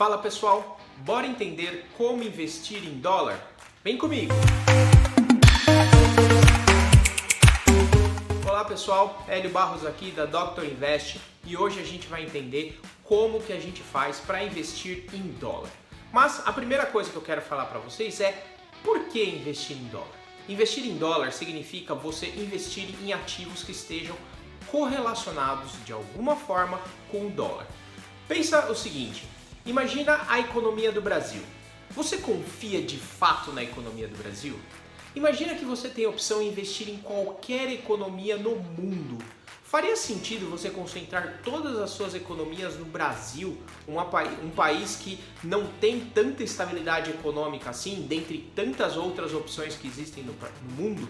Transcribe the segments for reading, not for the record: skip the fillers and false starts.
Fala pessoal, bora entender como investir em dólar? Vem comigo! Olá pessoal, Hélio Barros aqui da Dr. Invest e hoje a gente vai entender como que a gente faz para investir em dólar. Mas a primeira coisa que eu quero falar para vocês é por que investir em dólar? Investir em dólar significa você investir em ativos que estejam correlacionados de alguma forma com o dólar. Pensa o seguinte, imagina a economia do Brasil. Você confia de fato na economia do Brasil? Imagina que você tem a opção de investir em qualquer economia no mundo. Faria sentido você concentrar todas as suas economias no Brasil, um país que não tem tanta estabilidade econômica assim, dentre tantas outras opções que existem no mundo?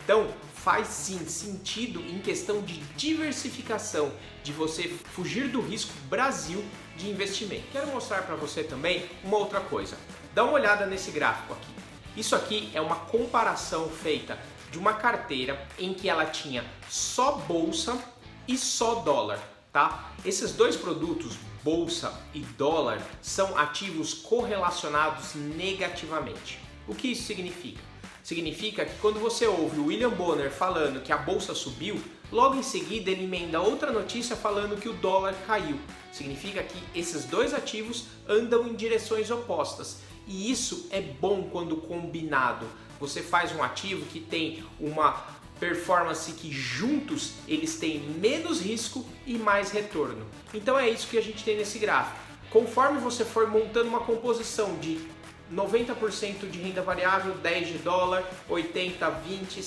Então, faz sim sentido em questão de diversificação, de você fugir do risco Brasil de investimento. Quero mostrar para você também uma outra coisa. Dá uma olhada nesse gráfico aqui. Isso aqui é uma comparação feita de uma carteira em que ela tinha só bolsa e só dólar, tá? Esses dois produtos, bolsa e dólar, são ativos correlacionados negativamente. O que isso significa? Significa que quando você ouve o William Bonner falando que a bolsa subiu, logo em seguida ele emenda outra notícia falando que o dólar caiu. Significa que esses dois ativos andam em direções opostas. E isso é bom quando combinado. Você faz um ativo que tem uma performance que juntos eles têm menos risco e mais retorno. Então é isso que a gente tem nesse gráfico. Conforme você for montando uma composição de 90% de renda variável, 10 de dólar, 80, 20,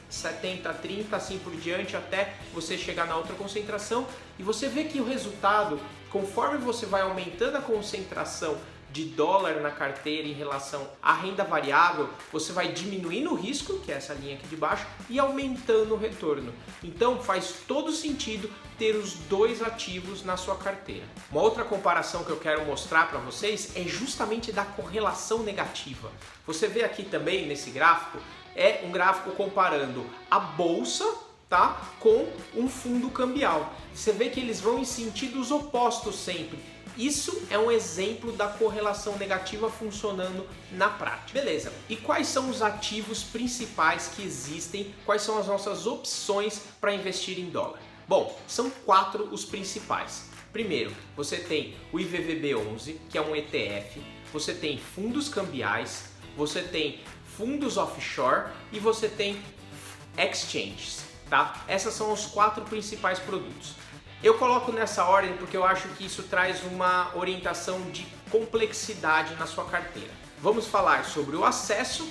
70, 30, assim por diante, até você chegar na outra concentração, e você vê que o resultado, conforme você vai aumentando a concentração de dólar na carteira em relação à renda variável, você vai diminuindo o risco, que é essa linha aqui de baixo, e aumentando o retorno. Então faz todo sentido ter os dois ativos na sua carteira. Uma outra comparação que eu quero mostrar para vocês é justamente da correlação negativa. Você vê aqui também nesse gráfico, é um gráfico comparando a bolsa, tá, com um fundo cambial. Você vê que eles vão em sentidos opostos sempre. Isso é um exemplo da correlação negativa funcionando na prática. Beleza, e quais são os ativos principais que existem? Quais são as nossas opções para investir em dólar? Bom, são 4 os principais. Primeiro, você tem o IVVB11, que é um ETF, você tem fundos cambiais, você tem fundos offshore e você tem exchanges, tá? Essas são os 4 principais produtos. Eu coloco nessa ordem porque eu acho que isso traz uma orientação de complexidade na sua carteira. Vamos falar sobre o acesso,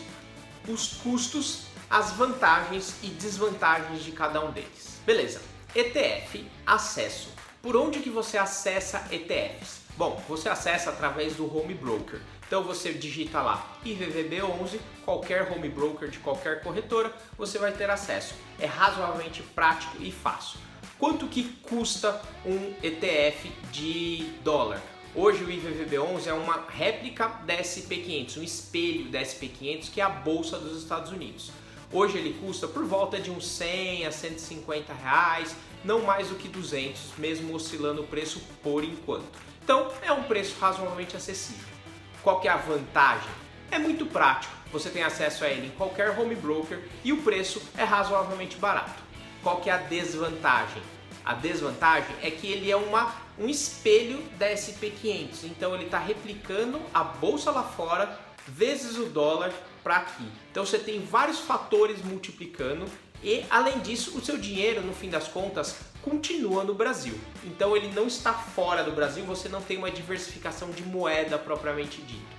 os custos, as vantagens e desvantagens de cada um deles. Beleza, ETF, acesso. Por onde que você acessa ETFs? Bom, você acessa através do home broker. Então você digita lá IVVB11, qualquer home broker de qualquer corretora, você vai ter acesso. É razoavelmente prático e fácil. Quanto que custa um ETF de dólar? Hoje o IVVB11 é uma réplica da SP500, um espelho da SP500, que é a bolsa dos Estados Unidos. Hoje ele custa por volta de uns 100 a 150 reais, não mais do que 200, mesmo oscilando o preço por enquanto. Então é um preço razoavelmente acessível. Qual que é a vantagem? É muito prático, você tem acesso a ele em qualquer home broker e o preço é razoavelmente barato. Qual que é a desvantagem? A desvantagem é que ele é um espelho da SP500, então ele está replicando a bolsa lá fora vezes o dólar para aqui. Então você tem vários fatores multiplicando e, além disso, o seu dinheiro, no fim das contas, continua no Brasil. Então ele não está fora do Brasil, você não tem uma diversificação de moeda propriamente dita.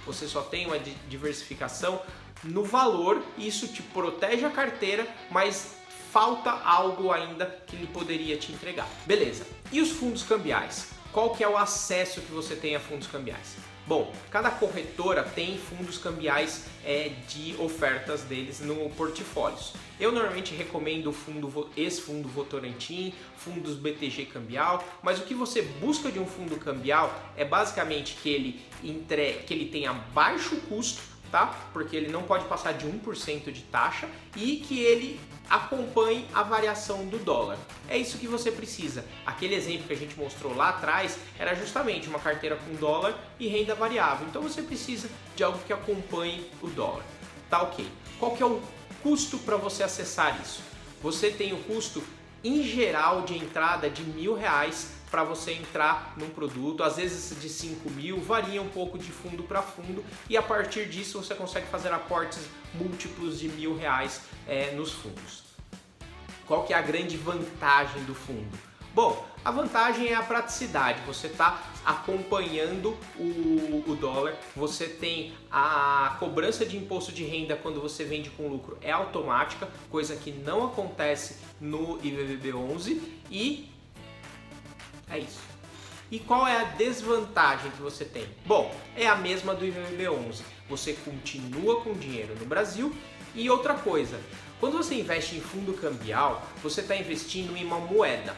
Você só tem uma diversificação no valor e isso te protege a carteira, mas falta algo ainda que ele poderia te entregar. Beleza, e os fundos cambiais? Qual que é o acesso que você tem a fundos cambiais? Bom, cada corretora tem fundos cambiais de ofertas deles no portfólios. Eu normalmente recomendo o ex-fundo Votorantim, fundos BTG Cambial, mas o que você busca de um fundo cambial é basicamente que ele tenha baixo custo, tá? Porque ele não pode passar de 1% de taxa e que ele acompanhe a variação do dólar. É isso que você precisa. Aquele exemplo que a gente mostrou lá atrás era justamente uma carteira com dólar e renda variável. Então você precisa de algo que acompanhe o dólar. Tá ok. Qual que é o custo para você acessar isso? Você tem o custo em geral de entrada de R$1.000 para você entrar num produto, às vezes de 5.000, varia um pouco de fundo para fundo, e a partir disso você consegue fazer aportes múltiplos de R$1.000 nos fundos. Qual que é a grande vantagem do fundo? Bom, a vantagem é a praticidade, você está acompanhando o dólar, você tem a cobrança de imposto de renda quando você vende com lucro, é automática, coisa que não acontece no IVVB11, e é isso. E qual é a desvantagem que você tem? Bom, é a mesma do IVVB11, você continua com dinheiro no Brasil. E outra coisa, quando você investe em fundo cambial, você está investindo em uma moeda.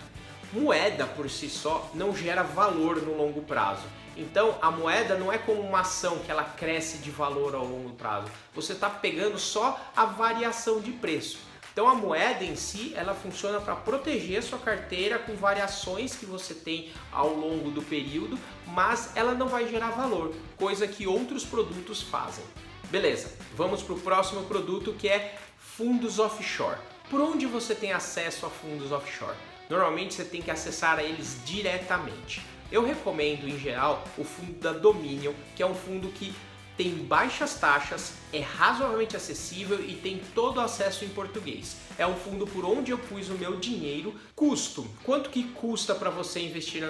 Moeda por si só não gera valor no longo prazo. Então a moeda não é como uma ação que ela cresce de valor ao longo prazo. Você está pegando só a variação de preço. Então a moeda em si, ela funciona para proteger a sua carteira com variações que você tem ao longo do período, mas ela não vai gerar valor, coisa que outros produtos fazem. Beleza, vamos para o próximo produto, que é fundos offshore. Por onde você tem acesso a fundos offshore? Normalmente você tem que acessar a eles diretamente. Eu recomendo em geral o fundo da Dominion, que é um fundo que tem baixas taxas, é razoavelmente acessível e tem todo o acesso em português. É um fundo por onde eu pus o meu dinheiro. Custo. Quanto que custa para você investir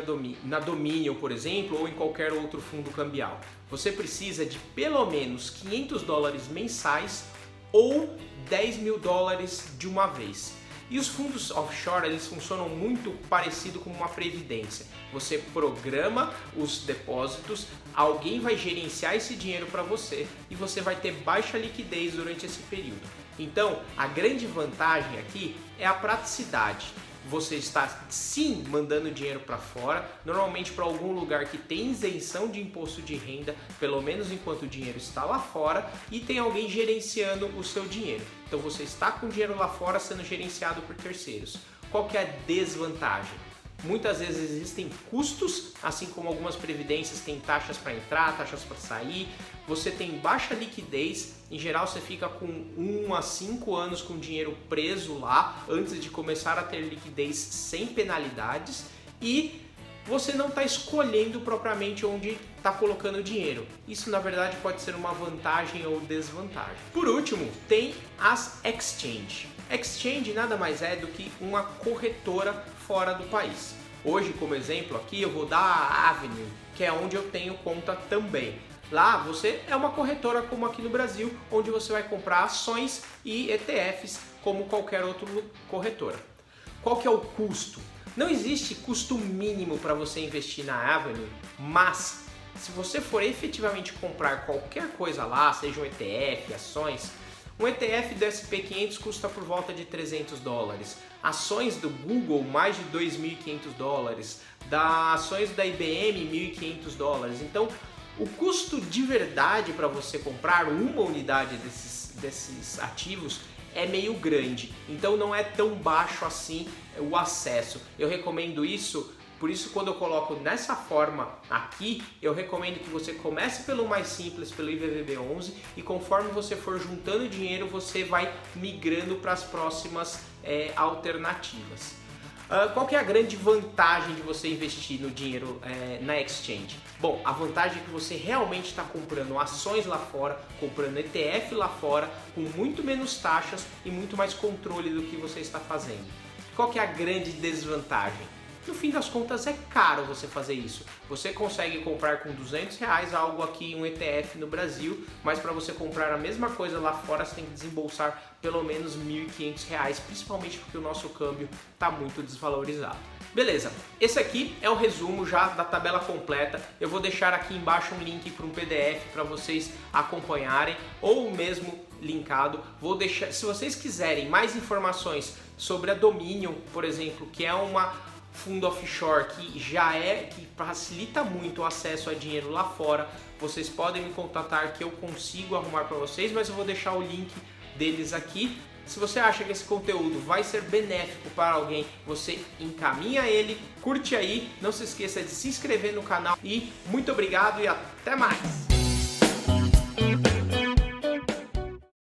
na Dominion, por exemplo, ou em qualquer outro fundo cambial? Você precisa de pelo menos $500 mensais ou $10.000 de uma vez. E os fundos offshore, eles funcionam muito parecido com uma previdência. Você programa os depósitos, alguém vai gerenciar esse dinheiro para você e você vai ter baixa liquidez durante esse período. Então, a grande vantagem aqui é a praticidade. Você está sim mandando dinheiro para fora, normalmente para algum lugar que tem isenção de imposto de renda, pelo menos enquanto o dinheiro está lá fora, e tem alguém gerenciando o seu dinheiro. Então você está com o dinheiro lá fora sendo gerenciado por terceiros. Qual que é a desvantagem? Muitas vezes existem custos, assim como algumas previdências têm taxas para entrar, taxas para sair. Você tem baixa liquidez, em geral você fica com 1 a 5 anos com dinheiro preso lá antes de começar a ter liquidez sem penalidades, e você não está escolhendo propriamente onde está colocando o dinheiro. Isso na verdade pode ser uma vantagem ou desvantagem. Por último, tem as exchange. Exchange nada mais é do que uma corretora fora do país. Hoje, como exemplo aqui, eu vou dar a Avenue, que é onde eu tenho conta também. Lá você é uma corretora como aqui no Brasil, onde você vai comprar ações e ETFs como qualquer outra corretora. Qual que é o custo? Não existe custo mínimo para você investir na Avenue, mas se você for efetivamente comprar qualquer coisa lá, seja um ETF, ações, um ETF do SP500 custa por volta de $300. Ações do Google, mais de $2.500. Ações da IBM, $1.500. Então, o custo de verdade para você comprar uma unidade desses ativos é meio grande. Então, não é tão baixo assim o acesso. Eu recomendo isso. Por isso, quando eu coloco nessa forma aqui, eu recomendo que você comece pelo mais simples, pelo IVVB11, e conforme você for juntando dinheiro, você vai migrando para as próximas alternativas. Qual que é a grande vantagem de você investir no dinheiro na exchange? Bom, a vantagem é que você realmente está comprando ações lá fora, comprando ETF lá fora, com muito menos taxas e muito mais controle do que você está fazendo. Qual que é a grande desvantagem? No fim das contas é caro você fazer isso. Você consegue comprar com R$200 algo aqui, um ETF no Brasil, mas para você comprar a mesma coisa lá fora você tem que desembolsar pelo menos R$1.500, principalmente porque o nosso câmbio está muito desvalorizado. Beleza, esse aqui é o resumo já da tabela completa. Eu vou deixar aqui embaixo um link para um PDF para vocês acompanharem, ou mesmo linkado. Vou deixar, se vocês quiserem mais informações sobre a Dominion, por exemplo, que é uma fundo offshore que facilita muito o acesso a dinheiro lá fora, vocês podem me contatar que eu consigo arrumar para vocês, mas eu vou deixar o link deles aqui. Se você acha que esse conteúdo vai ser benéfico para alguém, você encaminha ele, curte aí, não se esqueça de se inscrever no canal e muito obrigado e até mais!